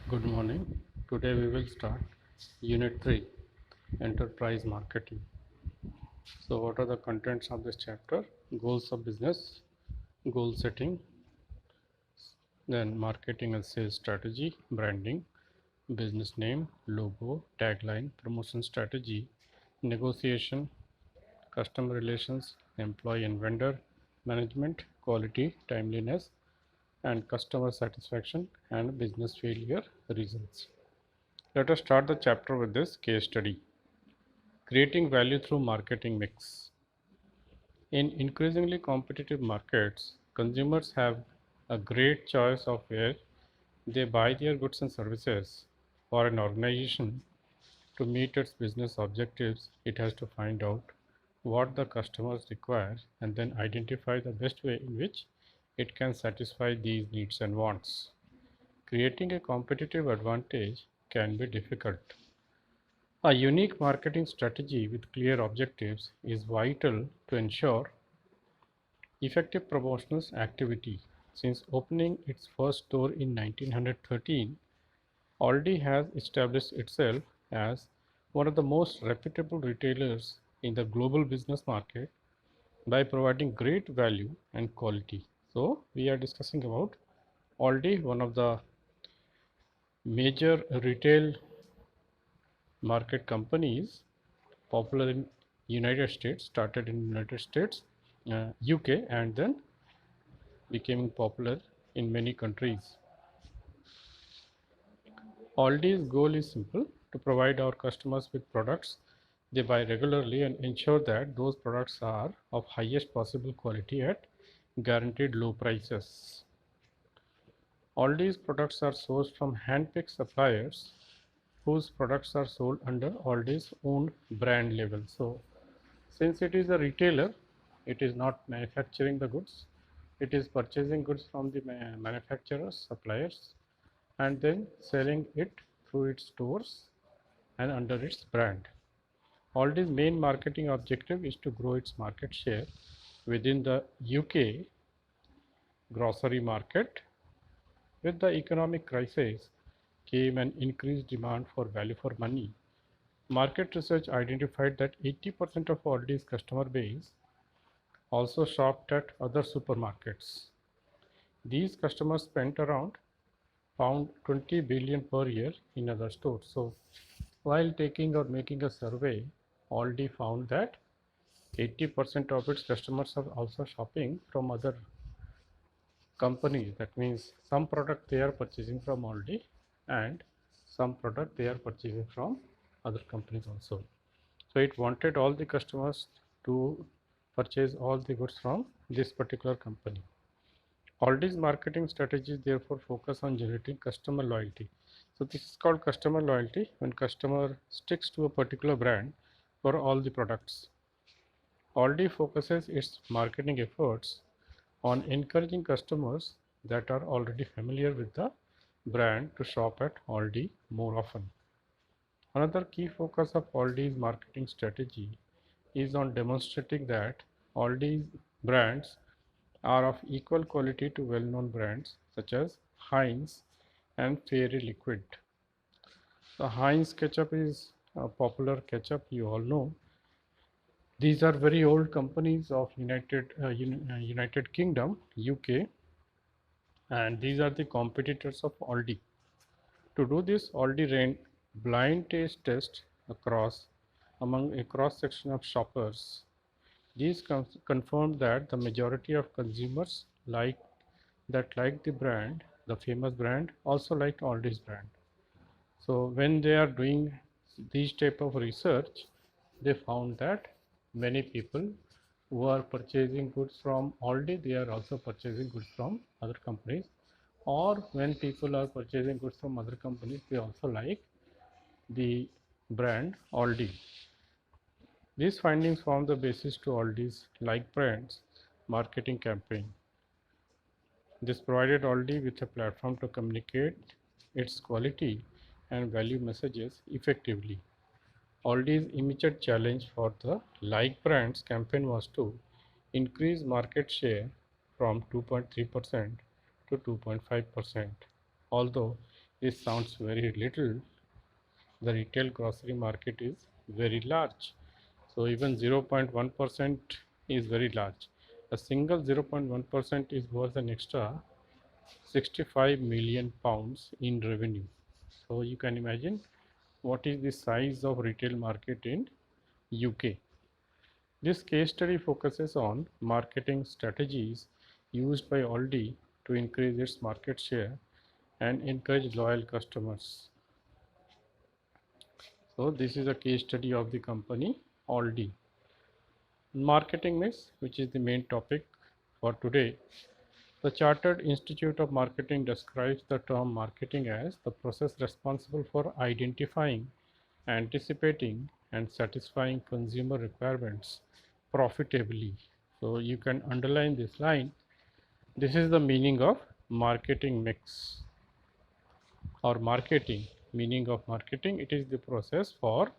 Good morning. Today we will start Unit 3 Enterprise Marketing. So, what are the contents of this chapter? Goals of business, goal setting, then marketing and sales strategy, branding, business name, logo, tagline, promotion strategy, negotiation, customer relations, employee and vendor management, quality, timeliness, and customer satisfaction and business failure reasons. Let us start the chapter with this case study. Creating value through marketing mix. In increasingly competitive markets, consumers have a great choice of where they buy their goods and services. For an organization to meet its business objectives, it has to find out what the customers require and then identify the best way in which it can satisfy these needs and wants. Creating a competitive advantage can be difficult. A unique marketing strategy with clear objectives is vital to ensure effective promotional activity. Since opening its first store in 1913, Aldi has established itself as one of the most reputable retailers in the global business market by providing great value and quality. So, we are discussing about Aldi, one of the major retail market companies popular in United States, started in United States, UK, and then becoming popular in many countries. Aldi's goal is simple: to provide our customers with products they buy regularly and ensure that those products are of highest possible quality at guaranteed low prices. Aldi's products are sourced from hand-picked suppliers whose products are sold under Aldi's own brand label. So, since it is a retailer, it is not manufacturing the goods, it is purchasing goods from the manufacturers, suppliers, and then selling it through its stores and under its brand. Aldi's main marketing objective is to grow its market share within the UK grocery market. With the economic crisis came an increased demand for value for money. Market research identified that 80% of Aldi's customer base also shopped at other supermarkets. These customers spent around pound 20 billion per year in other stores. So, while taking or making a survey, Aldi found that 80% of its customers are also shopping from other companies. That means some product they are purchasing from Aldi and some product they are purchasing from other companies also. So it wanted all the customers to purchase all the goods from this particular company. Aldi's marketing strategies therefore focus on generating customer loyalty. So this is called customer loyalty, when customer sticks to a particular brand for all the products. Aldi focuses its marketing efforts on encouraging customers that are already familiar with the brand to shop at Aldi more often. Another key focus of Aldi's marketing strategy is on demonstrating that Aldi's brands are of equal quality to well-known brands such as Heinz and Fairy Liquid. The Heinz ketchup is a popular ketchup, you all know. These are very old companies of United Kingdom, UK, and these are the competitors of Aldi. To do this, Aldi ran blind taste tests among a cross section of shoppers. These confirmed that the majority of consumers liked the brand, the famous brand, also liked Aldi's brand. So when they are doing these type of research, they found that many people who are purchasing goods from Aldi, they are also purchasing goods from other companies. Or when people are purchasing goods from other companies, they also like the brand Aldi. These findings form the basis to Aldi's like brands marketing campaign. This provided Aldi with a platform to communicate its quality and value messages effectively. Aldi's immediate challenge for the like brands campaign was to increase market share from 2.3% to 2.5%. Although This sounds very little. The retail grocery market is very large. So even 0.1% is very large. A single 0.1% is worth an extra 65 million pounds in revenue. So you can imagine what is the size of retail market in UK. This case study focuses on marketing strategies used by Aldi to increase its market share and encourage loyal customers. So this is a case study of the company Aldi. Marketing mix, which is the main topic for today. The Chartered Institute of Marketing describes the term marketing as the process responsible for identifying, anticipating, and satisfying consumer requirements profitably. So you can underline this line. This is the meaning of marketing mix or marketing. Meaning of marketing, it is the process for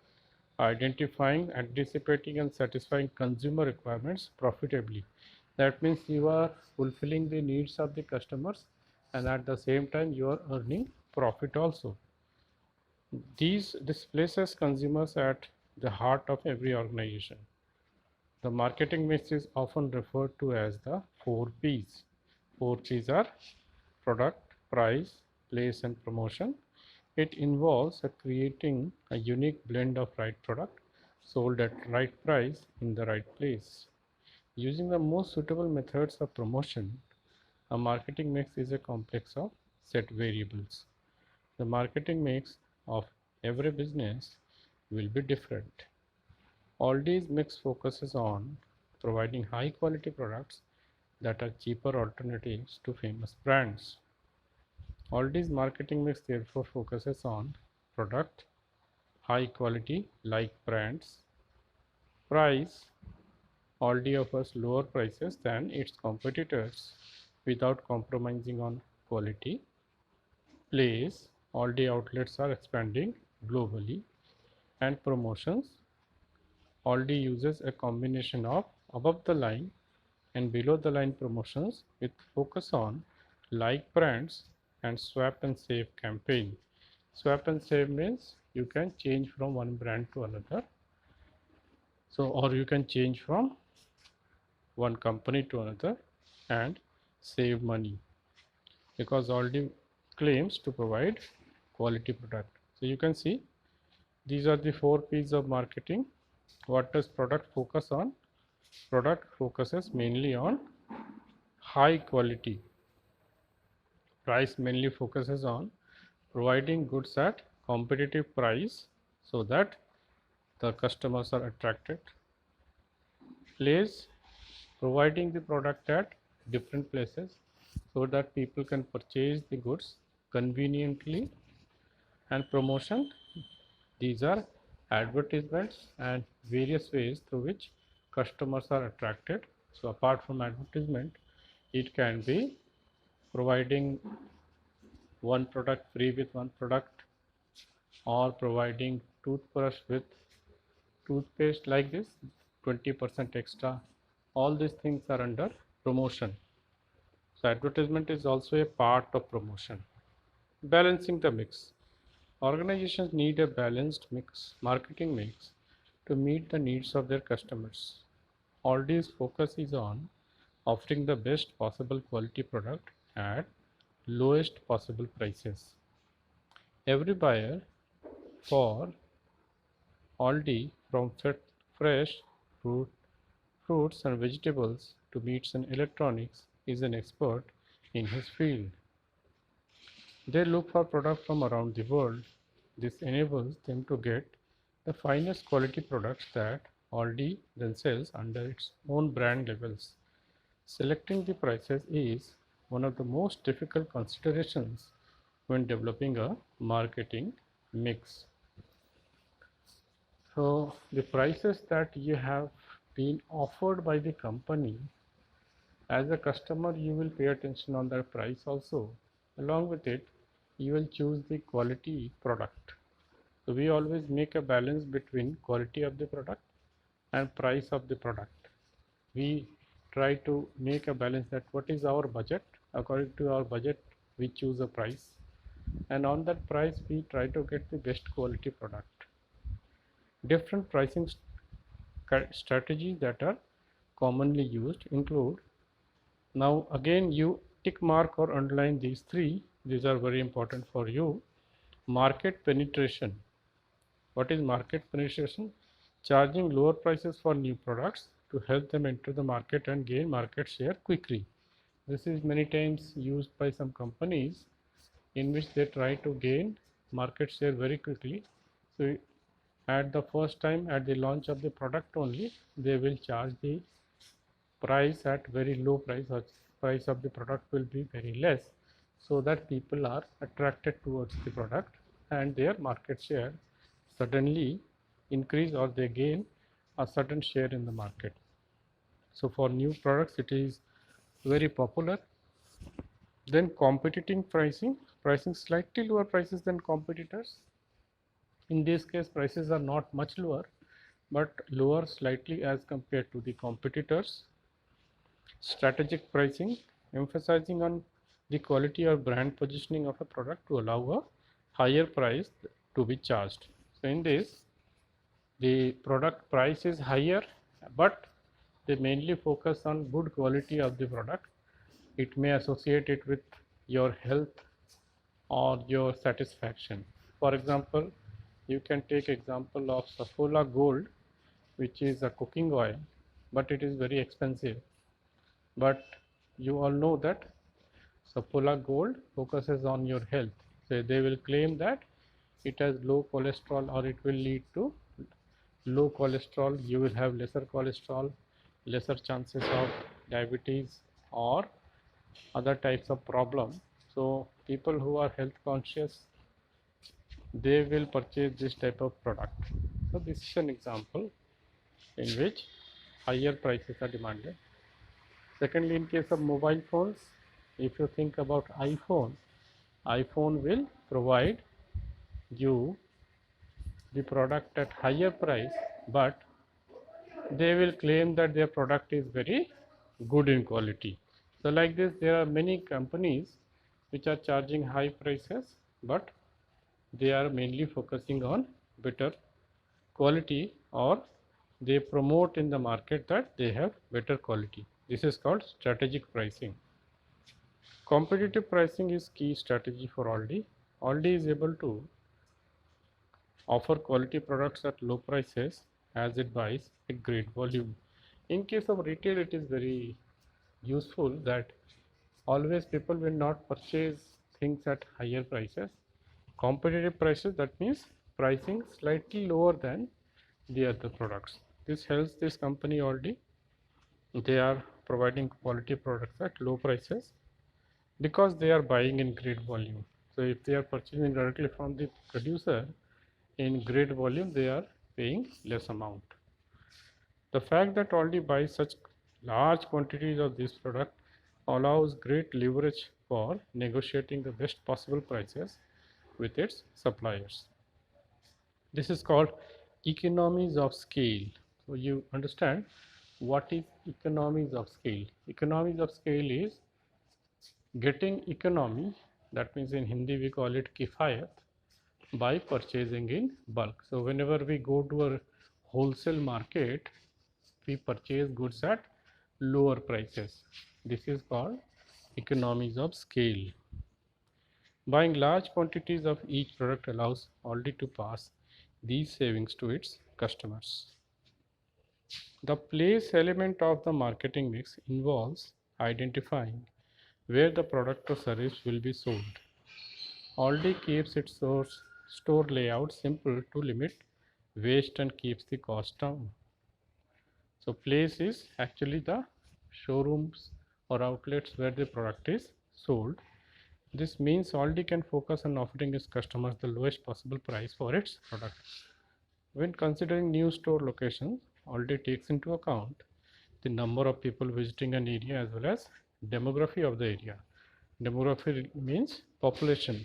identifying, anticipating, and satisfying consumer requirements profitably. That means you are fulfilling the needs of the customers and at the same time you are earning profit also. This places consumers at the heart of every organization. The marketing mix is often referred to as the 4 Ps. 4 Ps are product, price, place, and promotion. It involves creating a unique blend of right product sold at right price in the right place. Using the most suitable methods of promotion, a marketing mix is a complex of set variables. The marketing mix of every business will be different. Aldi's mix focuses on providing high quality products that are cheaper alternatives to famous brands. Aldi's marketing mix therefore focuses on product, high quality like brands, price. Aldi offers lower prices than its competitors without compromising on quality. Place. Aldi outlets are expanding globally. And promotions. Aldi uses a combination of above the line and below the line promotions with focus on like brands and swap and save campaign. Swap and save means you can change from one brand to another. So, or you can change from one company to another and save money because Aldi claims to provide quality product. So you can see these are the 4 P's of marketing. What does product focus on? Product focuses mainly on high quality. Price mainly focuses on providing goods at competitive price so that the customers are attracted. Place, providing the product at different places so that people can purchase the goods conveniently. And promotion, these are advertisements and various ways through which customers are attracted. So apart from advertisement, it can be providing one product free with one product or providing toothbrush with toothpaste like this 20% extra. All these things are under promotion. So advertisement is also a part of promotion. Balancing the mix. Organizations need a balanced mix, marketing mix to meet the needs of their customers. Aldi's focus is on offering the best possible quality product at lowest possible prices. Every buyer for Aldi, from fresh fruits and vegetables to meats and electronics, is an expert in his field. They look for products from around the world. This enables them to get the finest quality products that Aldi then sells under its own brand labels. Selecting the prices is one of the most difficult considerations when developing a marketing mix. So the prices that you have been offered by the company, as a customer you will pay attention on that price also. Along with it, you will choose the quality product. So we always make a balance between quality of the product and price of the product. We try to make a balance that what is our budget. According to our budget, we choose a price. and on that price we try to get the best quality product. Different pricing strategies that are commonly used include, now again you tick mark or underline these three, these are very important for you. Market penetration. What is market penetration? Charging lower prices for new products to help them enter the market and gain market share quickly. This is many times used by some companies in which they try to gain market share very quickly. So at the first time, at the launch of the product only, they will charge the price at very low price, or price of the product will be very less, so that people are attracted towards the product and their market share suddenly increase, or they gain a certain share in the market. So for new products it is very popular. Then competing pricing slightly lower prices than competitors. In this case prices are not much lower, but lower slightly as compared to the competitors. Strategic pricing, emphasizing on the quality or brand positioning of a product to allow a higher price to be charged. So in this, the product price is higher, but they mainly focus on good quality of the product. It may associate it with your health or your satisfaction. For example, you can take example of Saffola Gold, which is a cooking oil, but it is very expensive. But you all know that Saffola Gold focuses on your health. So they will claim that it has low cholesterol, or it will lead to low cholesterol. You will have lesser cholesterol, lesser chances of diabetes or other types of problem. So people who are health conscious, they will purchase this type of product. So this is an example in which higher prices are demanded. Secondly, in case of mobile phones, if you think about iPhone will provide you the product at higher price, but they will claim that their product is very good in quality. So like this, there are many companies which are charging high prices, but they are mainly focusing on better quality, or they promote in the market that they have better quality. This is called strategic pricing. Competitive pricing is key strategy for Aldi. Aldi is able to offer quality products at low prices as it buys a great volume. In case of retail, it is very useful that always people will not purchase things at higher prices. Competitive prices, that means pricing slightly lower than the other products. This helps this company Aldi. They are providing quality products at low prices because they are buying in great volume. So if they are purchasing directly from the producer in great volume, they are paying less amount. The fact that Aldi buys such large quantities of this product allows great leverage for negotiating the best possible prices with its suppliers. This is called economies of scale. So you understand what is economies of scale. Economies of scale is getting economy, that means in Hindi we call it kifayat, by purchasing in bulk. So whenever we go to a wholesale market, we purchase goods at lower prices. This is called economies of scale. Buying large quantities of each product allows Aldi to pass these savings to its customers. The place element of the marketing mix involves identifying where the product or service will be sold. Aldi keeps its store layout simple to limit waste and keeps the cost down. So place is actually the showrooms or outlets where the product is sold. This means Aldi can focus on offering its customers the lowest possible price for its product. When considering new store locations, Aldi takes into account the number of people visiting an area as well as demography of the area. Demography means population.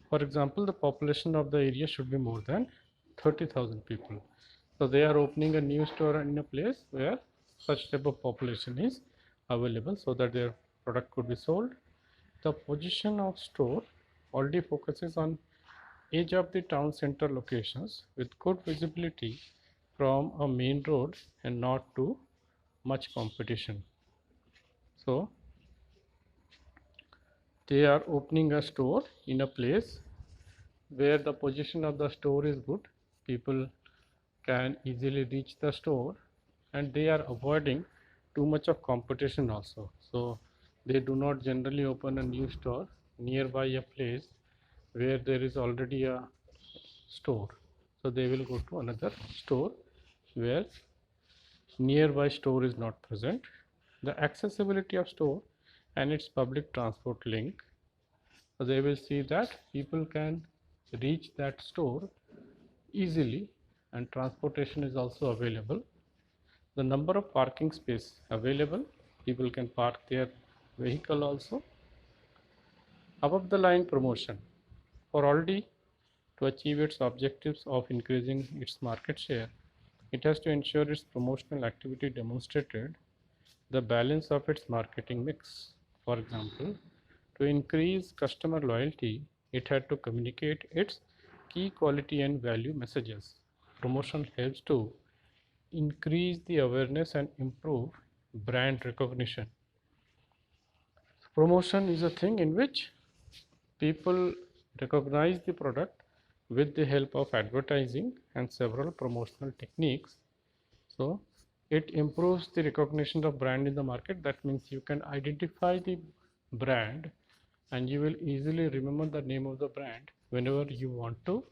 For example, the population of the area should be more than 30,000 people. So they are opening a new store in a place where such type of population is available so that their product could be sold. The position of store Aldi focuses on edge of the town center locations with good visibility from a main road and not too much competition. So they are opening a store in a place where the position of the store is good. People can easily reach the store, and they are avoiding too much of competition also. So they do not generally open a new store nearby a place where there is already a store. So they will go to another store where nearby store is not present. The accessibility of store and its public transport link, so they will see that people can reach that store easily, and transportation is also available. The number of parking space available, people can park their vehicle also. Above the line promotion, for Aldi to achieve its objectives of increasing its market share, it has to ensure its promotional activity demonstrated the balance of its marketing mix. For example, to increase customer loyalty, it had to communicate its key quality and value messages. Promotion helps to increase the awareness and improve brand recognition. Promotion is a thing in which people recognize the product with the help of advertising and several promotional techniques. So it improves the recognition of brand in the market. That means you can identify the brand and you will easily remember the name of the brand whenever you want to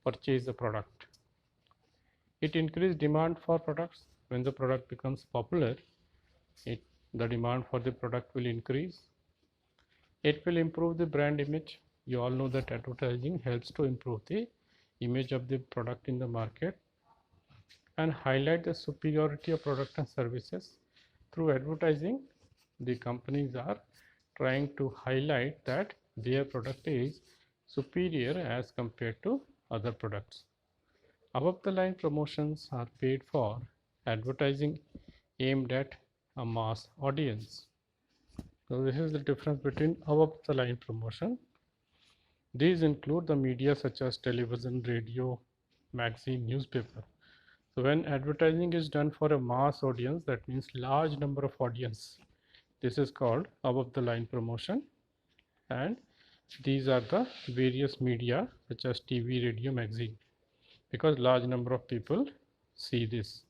purchase the product. It increases demand for products. When the product becomes popular, the demand for the product will increase. It will improve the brand image. You all know that advertising helps to improve the image of the product in the market and highlight the superiority of product and services. Through advertising, the companies are trying to highlight that their product is superior as compared to other products. Above the line promotions are paid for advertising aimed at a mass audience. So this is the difference between above the line promotion. These include the media such as television, radio, magazine, newspaper. So when advertising is done for a mass audience, that means large number of audience, this is called above the line promotion. And these are the various media such as TV, radio, magazine, because large number of people see this.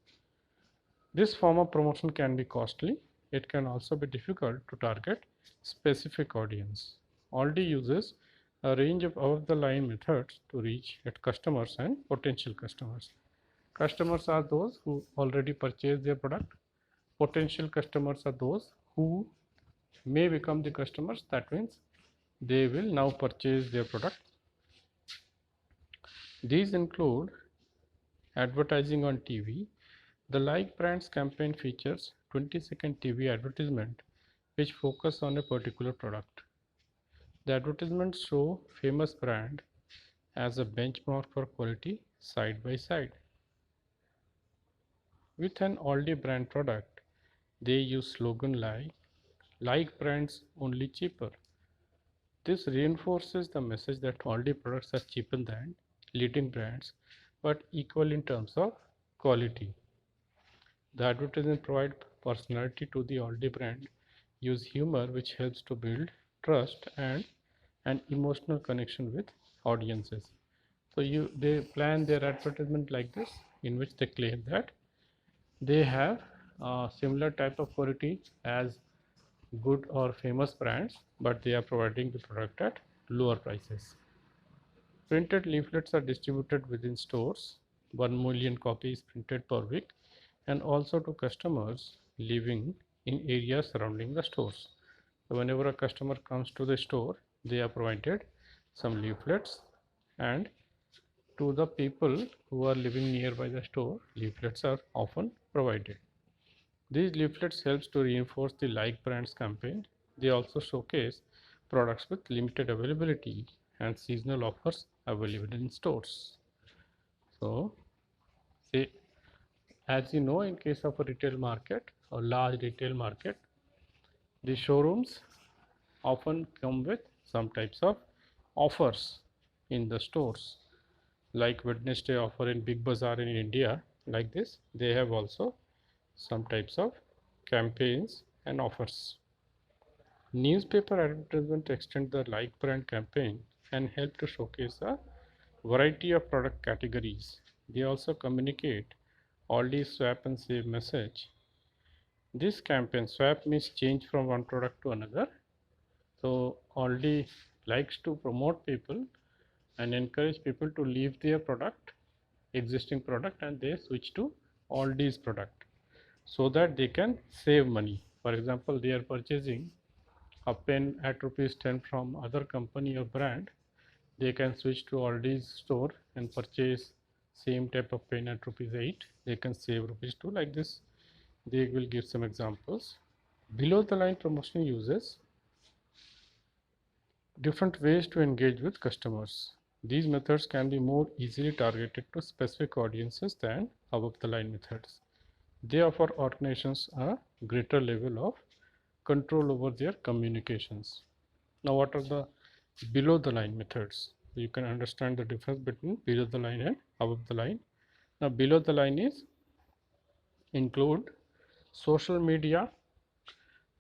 This form of promotion can be costly. It can also be difficult to target specific audience. Aldi uses a range of above the line methods to reach its customers and potential customers. Customers are those who already purchased their product. Potential customers are those who may become the customers. That means they will now purchase their product. These include advertising on TV. The Like Brands campaign features 20-second TV advertisement which focus on a particular product. The advertisements show famous brand as a benchmark for quality side by side. With an Aldi brand product, they use slogan like brands only cheaper. This reinforces the message that Aldi products are cheaper than leading brands but equal in terms of quality. The advertisement provides personality to the Aldi brand, use humor which helps to build trust and an emotional connection with audiences. So they plan their advertisement like this, in which they claim that they have a similar type of quality as good or famous brands, but they are providing the product at lower prices. Printed leaflets are distributed within stores. 1 million copies printed per week, and also to customers living in areas surrounding the stores. So whenever a customer comes to the store, they are provided some leaflets, and to the people who are living nearby the store, leaflets are often provided. These leaflets helps to reinforce the Like Brands campaign. They also showcase products with limited availability and seasonal offers available in stores. So, say, as you know, in case of a retail market or large retail market, the showrooms often come with some types of offers in the stores, like Wednesday offer in Big Bazaar in India. Like this, they have also some types of campaigns and offers. Newspaper advertisement extend the like brand campaign and help to showcase a variety of product categories. They also communicate Aldi swap and save message. This campaign swap means change from one product to another. So Aldi likes to promote people and encourage people to leave their existing product, and they switch to Aldi's product so that they can save money. For example, they are purchasing a pen at rupees 10 from other company or brand, they can switch to Aldi's store and purchase same type of pen at rupees 8. They can save rupees 2. Like this, they will give some examples. Below the line promotion uses different ways to engage with customers. These methods can be more easily targeted to specific audiences than above the line methods. They offer organizations a greater level of control over their communications. Now, what are the below the line methods? You can understand the difference between below the line and above the line. Now, below the line is include social media,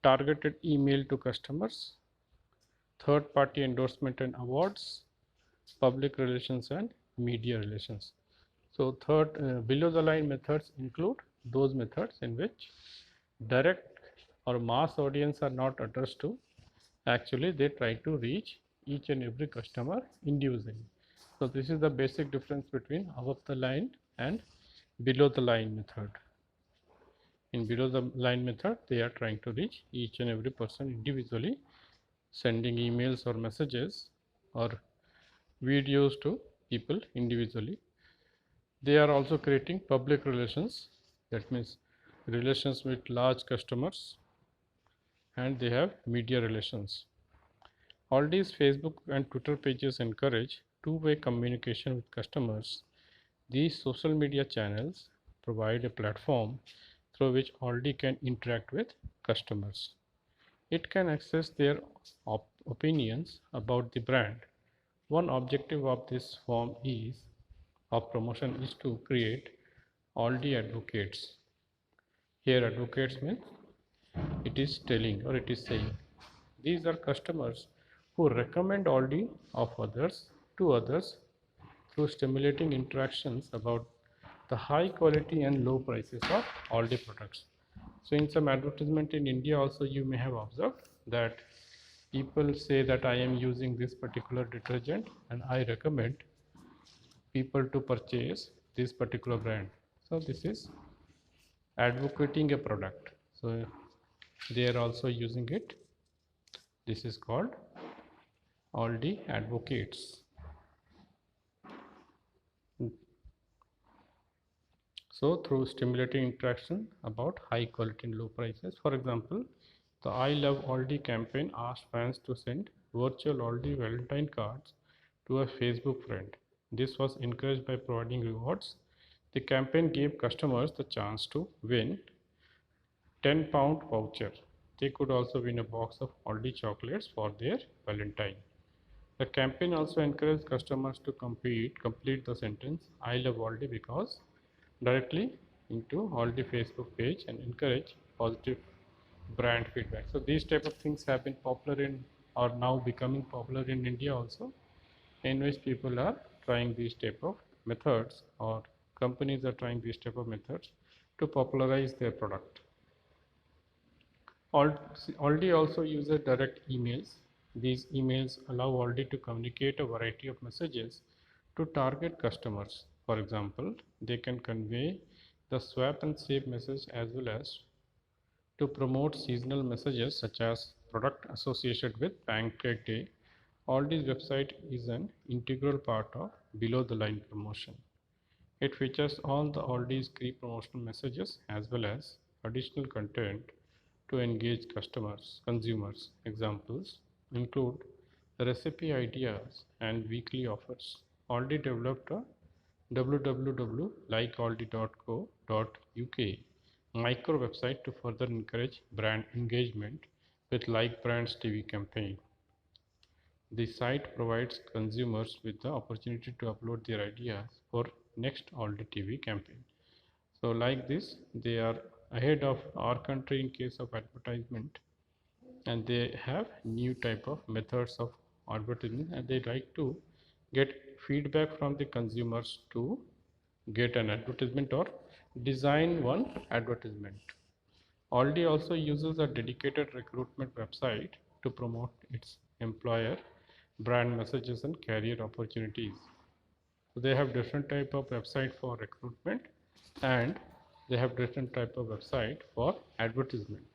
targeted email to customers, third party endorsement and awards, public relations and media relations. So below the line methods include those methods in which direct or mass audience are not addressed to. Actually, they try to reach each and every customer individually. So this is the basic difference between above the line and below the line method. In below the line method, they are trying to reach each and every person individually, sending emails or messages or videos to people individually. They are also creating public relations, that means relations with large customers, and they have media relations. All these Facebook and Twitter pages encourage two-way communication with customers. These social media channels provide a platform through which Aldi can interact with customers. It can access their opinions about the brand. One objective of this form of promotion is to create Aldi advocates. Here advocates means it is telling or it is saying. These are customers who recommend Aldi of others to others through stimulating interactions about the high quality and low prices of Aldi products. So in some advertisement in India also you may have observed that people say that I am using this particular detergent and I recommend people to purchase this particular brand. So this is advocating a product. So they are also using it. This is called Aldi advocates. So through stimulating interaction about high quality and low prices. For example, the I Love Aldi campaign asked fans to send virtual Aldi Valentine cards to a Facebook friend. This was encouraged by providing rewards. The campaign gave customers the chance to win £10 voucher. They could also win a box of Aldi chocolates for their Valentine. The campaign also encouraged customers to complete the sentence I love Aldi because directly into Aldi Facebook page and encourage positive brand feedback. So these type of things have been popular in or now becoming popular in India also, in which people are trying these type of methods or companies are trying these type of methods to popularize their product. Aldi also uses direct emails. These emails allow Aldi to communicate a variety of messages to target customers. For example, they can convey the swap and save message as well as to promote seasonal messages such as product associated with Pancake Day. Aldi's website is an integral part of below the line promotion. It features all the Aldi's key promotional messages as well as additional content to engage consumers. Examples include recipe ideas and weekly offers. Aldi developed a www.likealdi.co.uk micro website to further encourage brand engagement with Like Brands TV campaign. The site provides consumers with the opportunity to upload their ideas for next Aldi TV campaign. So like this, they are ahead of our country in case of advertisement, and they have new type of methods of advertising, and they like to get feedback from the consumers to get an advertisement or design one advertisement. Aldi also uses a dedicated recruitment website to promote its employer brand messages and career opportunities. So they have different type of website for recruitment, and they have different type of website for advertisement.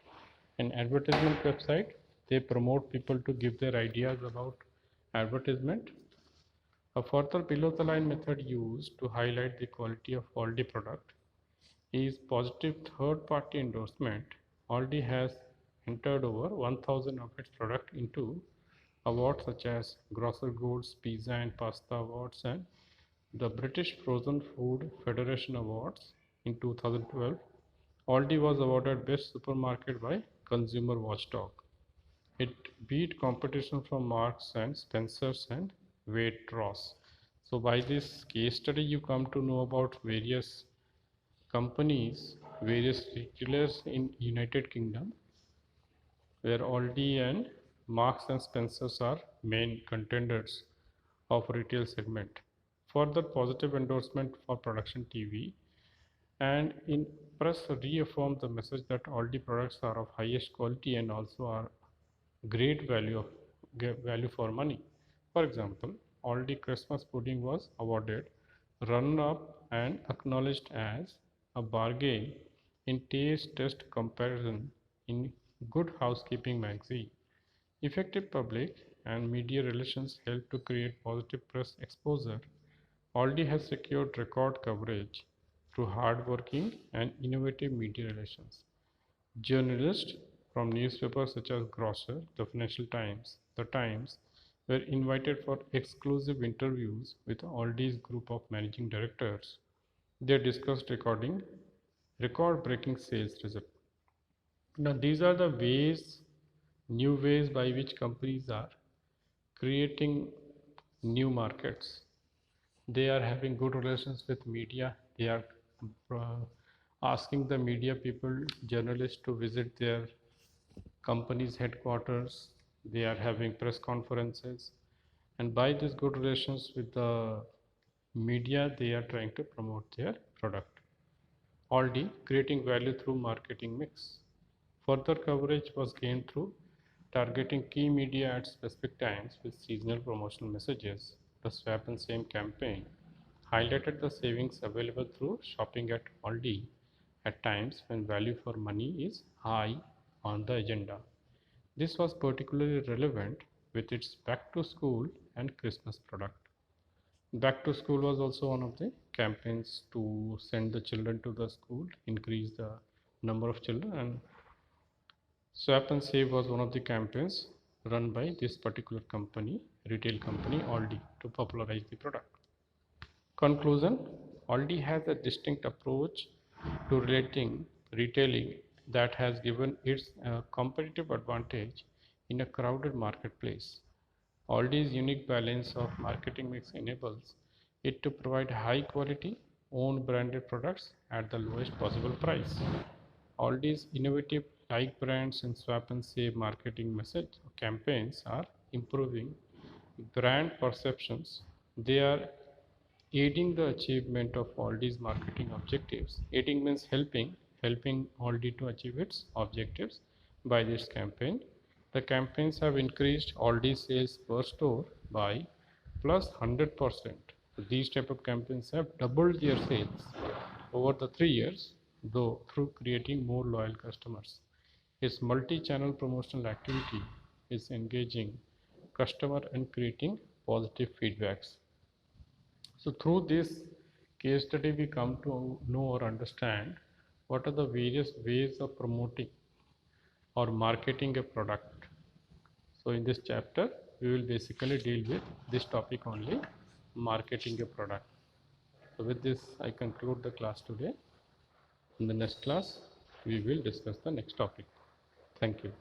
In advertisement website, they promote people to give their ideas about advertisement. A further below the line method used to highlight the quality of Aldi product is positive third party endorsement. Aldi has entered over 1000 of its product into awards such as Grocer Goods, Pizza and Pasta Awards, and the British Frozen Food Federation Awards. In 2012, Aldi was awarded Best Supermarket by Consumer Watchdog. It beat competition from Marks and Spencers and Waitrose. So by this case study, you come to know about various companies, various retailers in United Kingdom, where Aldi and Marks and Spencers are main contenders of retail segment. Further positive endorsement for production TV, and in press reaffirmed the message that Aldi products are of highest quality and also are great value for money. For example, Aldi Christmas pudding was awarded runner-up and acknowledged as a bargain in taste test comparison in Good Housekeeping magazine. Effective public and media relations help to create positive press exposure. Aldi has secured record coverage through hardworking and innovative media relations. Journalists from newspapers such as Grocer, the Financial Times, The Times were invited for exclusive interviews with Aldi's group of managing directors. They discussed record-breaking sales results. Now these are the new ways by which companies are creating new markets. They are having good relations with media. They are uh, asking the media people, journalists, to visit their company's headquarters. They are having press conferences, and by these good relations with the media, they are trying to promote their product. Aldi creating value through marketing mix. Further coverage was gained through targeting key media at specific times with seasonal promotional messages. The Swap and Save campaign highlighted the savings available through shopping at Aldi at times when value for money is high on the agenda. This was particularly relevant with its back to school and Christmas product. Back to school was also one of the campaigns to send the children to the school, increase the number of children, and Swap and Save was one of the campaigns run by this particular company, retail company Aldi, to popularize the product. Conclusion: Aldi has a distinct approach to retailing that has given its competitive advantage in a crowded marketplace. Aldi's unique balance of marketing mix enables it to provide high quality, own branded products at the lowest possible price. Aldi's innovative like brands and swap and save marketing message campaigns are improving brand perceptions. They are aiding the achievement of Aldi's marketing objectives. Aiding means helping Aldi to achieve its objectives by this campaign. The campaigns have increased Aldi sales per store by plus 100%. So these type of campaigns have doubled their sales over the 3 years, though through creating more loyal customers. Its multi-channel promotional activity is engaging customer and creating positive feedbacks. So through this case study, we come to know or understand what are the various ways of promoting or marketing a product. So in this chapter, we will basically deal with this topic only, marketing a product. So with this, I conclude the class today. In the next class, we will discuss the next topic. Thank you.